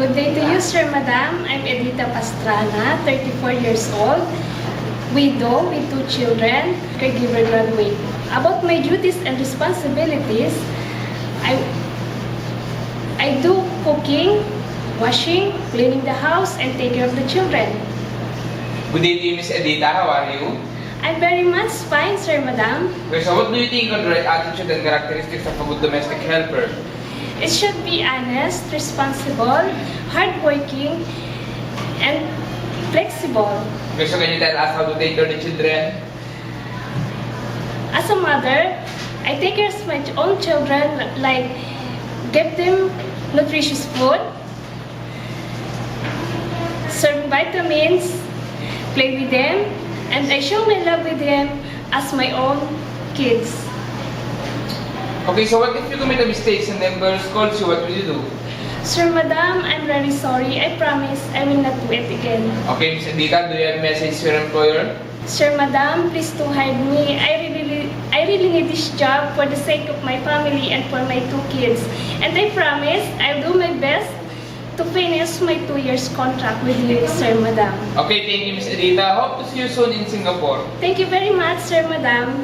Good day to you, Sir Madam. I'm Edita Pastrana, 34 years old, widow with 2 children, caregiver graduate. About my duties and responsibilities, I do cooking, washing, cleaning the house, and take care of the children. Good day to you, Miss Edita. How are you? I'm very much fine, Sir Madam. Okay, so what do you think are the right attitude and characteristics of a good domestic helper? It should be honest, responsible, hardworking, and flexible. Okay, so can you tell us how to take care of the children? As a mother, I take care of my own children, like give them nutritious food, serve vitamins, play with them, and I show my love with them as my own kids. Okay, so what if you commit a mistake and the employer scolds you? What will you do? Sir Madam, I'm very sorry. I promise I will not do it again. Okay, Miss Edita, do you have a message to your employer? Sir Madam, please don't hire me. I really need this job for the sake of my family and for my 2 kids. And I promise I'll do my best to finish my 2 years contract with you, Sir Madam. Okay, thank you, Miss Edita. Hope to see you soon in Singapore. Thank you very much, Sir Madam.